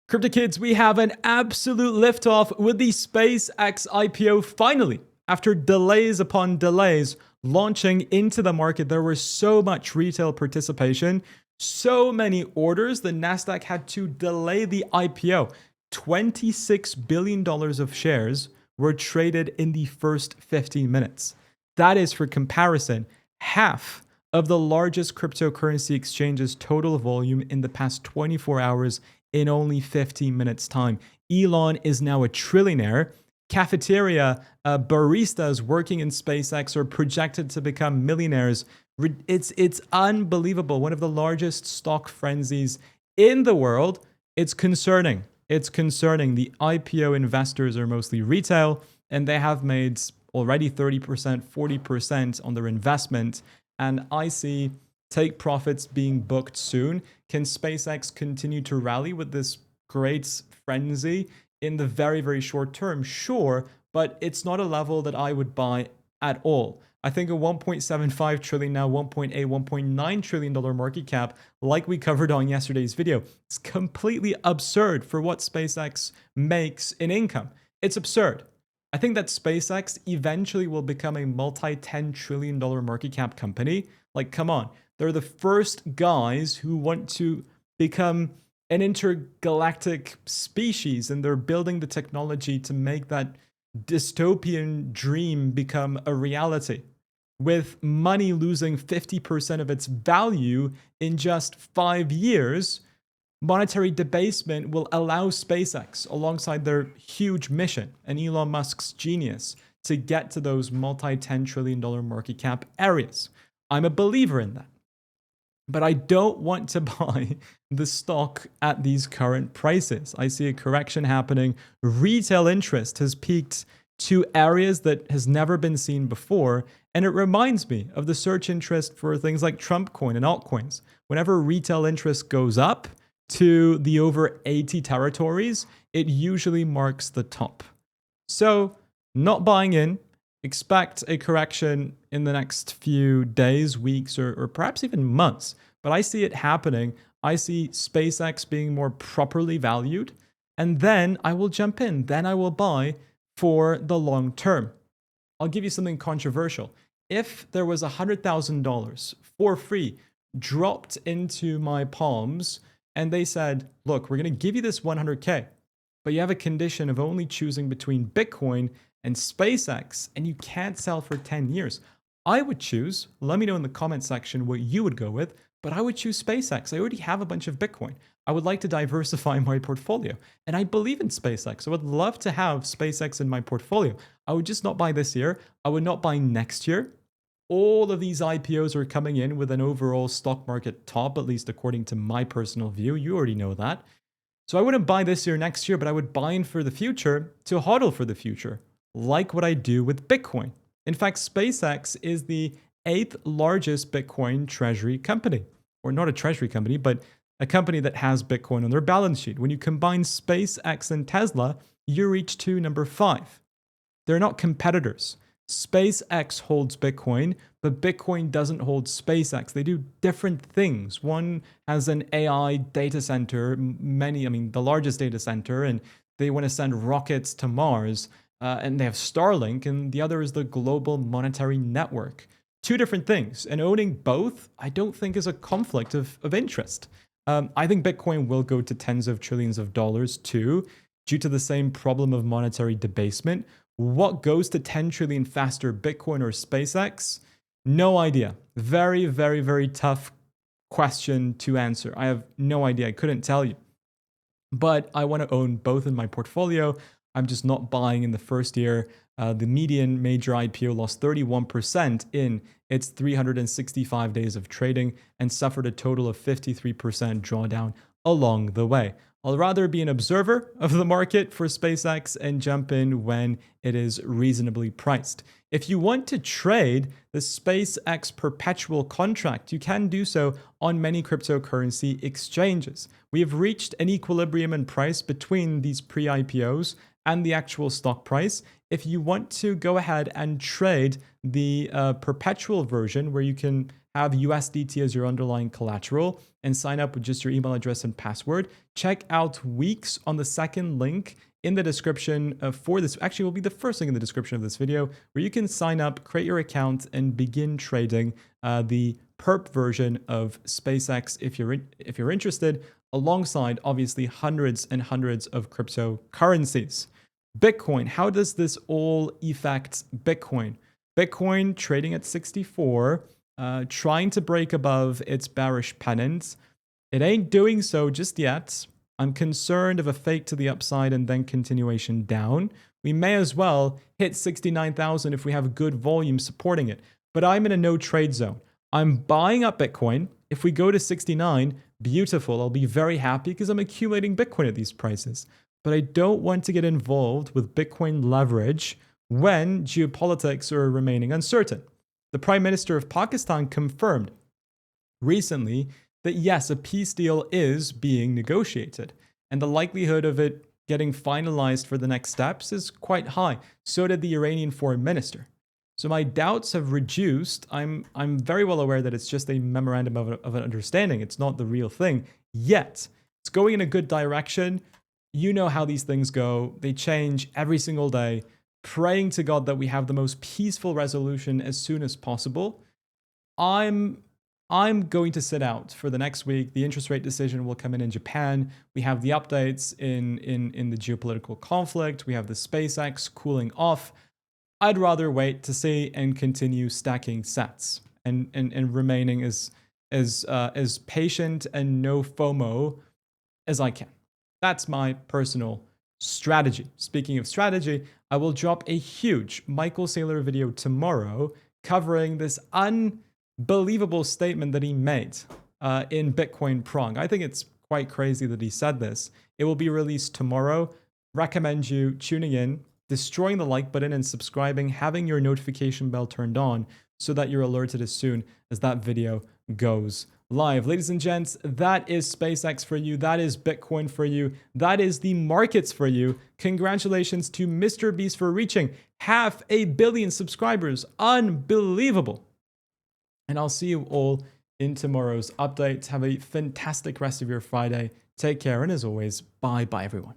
Crypto Kids, we have an absolute liftoff with the SpaceX IPO finally. After delays upon delays launching into the market, there was so much retail participation, so many orders, the Nasdaq had to delay the IPO. $26 billion of shares were traded in the first 15 minutes. That is, for comparison, half of the largest cryptocurrency exchange's total volume in the past 24 hours in only 15 minutes time. Elon is now a trillionaire. Cafeteria baristas working in SpaceX are projected to become millionaires. It's unbelievable. One of the largest stock frenzies in the world. It's concerning. It's concerning. The IPO investors are mostly retail, and they have made already 30%, 40% on their investment. And I see take profits being booked soon. Can SpaceX continue to rally with this great frenzy in the very, very short term? Sure, but it's not a level that I would buy at all. I think a 1.75 trillion, now 1.8, $1.9 trillion market cap, like we covered on yesterday's video, is completely absurd for what SpaceX makes in income. It's absurd. I think that SpaceX eventually will become a multi-$10 trillion market cap company. Like, come on. They're the first guys who want to become an intergalactic species, and they're building the technology to make that dystopian dream become a reality. With money losing 50% of its value in just 5 years, monetary debasement will allow SpaceX, alongside their huge mission and Elon Musk's genius, to get to those multi-$10 trillion market cap areas. I'm a believer in that. But I don't want to buy the stock at these current prices. I see a correction happening. Retail interest has peaked to areas that has never been seen before. And it reminds me of the search interest for things like Trump coin and altcoins. Whenever retail interest goes up to the over 80 territories, it usually marks the top. So, not buying in. Expect a correction in the next few days, weeks, or perhaps even months. But I see it happening. I see SpaceX being more properly valued. And then I will jump in. Then I will buy for the long term. I'll give you something controversial. If there was $100,000 for free dropped into my palms and they said, look, we're going to give you this 100K, but you have a condition of only choosing between Bitcoin and SpaceX, and you can't sell for 10 years. I would choose, let me know in the comment section what you would go with, but I would choose SpaceX. I already have a bunch of Bitcoin. I would like to diversify my portfolio, and I believe in SpaceX. I would love to have SpaceX in my portfolio. I would just not buy this year. I would not buy next year. All of these IPOs are coming in with an overall stock market top, at least according to my personal view. You already know that. So I wouldn't buy this year, next year, but I would buy in for the future to hodl for the future, like what I do with Bitcoin. In fact, SpaceX is the 8th largest Bitcoin treasury company, or not a treasury company, but a company that has Bitcoin on their balance sheet. When you combine SpaceX and Tesla, you reach to number 5. They're not competitors. SpaceX holds Bitcoin, but Bitcoin doesn't hold SpaceX. They do different things. One has an AI data center, the largest data center, and they want to send rockets to Mars, and they have Starlink, and the other is the global monetary network. Two different things, and owning both, I don't think is a conflict of interest. I think Bitcoin will go to tens of trillions of dollars too, due to the same problem of monetary debasement. What goes to 10 trillion faster, Bitcoin or SpaceX? No idea. Very, very, very tough question to answer. I have no idea. I couldn't tell you. But I want to own both in my portfolio. I'm just not buying in the first year. The median major IPO lost 31% in its 365 days of trading and suffered a total of 53% drawdown along the way. I'll rather be an observer of the market for SpaceX and jump in when it is reasonably priced. If you want to trade the SpaceX perpetual contract, you can do so on many cryptocurrency exchanges. We have reached an equilibrium in price between these pre-IPOs and the actual stock price. If you want to go ahead and trade the perpetual version where you can have USDT as your underlying collateral, and sign up with just your email address and password, check out Weeks on the second link in the description for this. Actually, will be the first link in the description of this video, where you can sign up, create your account, and begin trading the perp version of SpaceX if you're interested, alongside obviously hundreds and hundreds of cryptocurrencies. Bitcoin, how does this all affect Bitcoin? Bitcoin trading at 64, trying to break above its bearish pennant. It ain't doing so just yet. I'm concerned of a fake to the upside and then continuation down. We may as well hit 69,000 if we have good volume supporting it. But I'm in a no trade zone. I'm buying up Bitcoin. If we go to 69, beautiful. I'll be very happy because I'm accumulating Bitcoin at these prices. But I don't want to get involved with Bitcoin leverage when geopolitics are remaining uncertain. The Prime Minister of Pakistan confirmed recently that yes, a peace deal is being negotiated, and the likelihood of it getting finalized for the next steps is quite high. So did the Iranian foreign minister. So my doubts have reduced. I'm very well aware that it's just a memorandum of an understanding. It's not the real thing yet. It's going in a good direction. You know how these things go. They change every single day. Praying to God that we have the most peaceful resolution as soon as possible. I'm going to sit out for the next week. The interest rate decision will come in Japan. We have the updates in the geopolitical conflict. We have the SpaceX cooling off. I'd rather wait to see and continue stacking sats and remaining as patient and no FOMO as I can. That's my personal strategy. Speaking of strategy, I will drop a huge Michael Saylor video tomorrow covering this unbelievable statement that he made in Bitcoin Prong. I think it's quite crazy that he said this. It will be released tomorrow. Recommend you tuning in, destroying the like button, and subscribing, having your notification bell turned on so that you're alerted as soon as that video goes live. Ladies and gents, that is SpaceX for you. That is Bitcoin for you. That is the markets for you. Congratulations to Mr. Beast for reaching 500 million subscribers. Unbelievable. And I'll see you all in tomorrow's update. Have a fantastic rest of your Friday. Take care. And as always, bye everyone.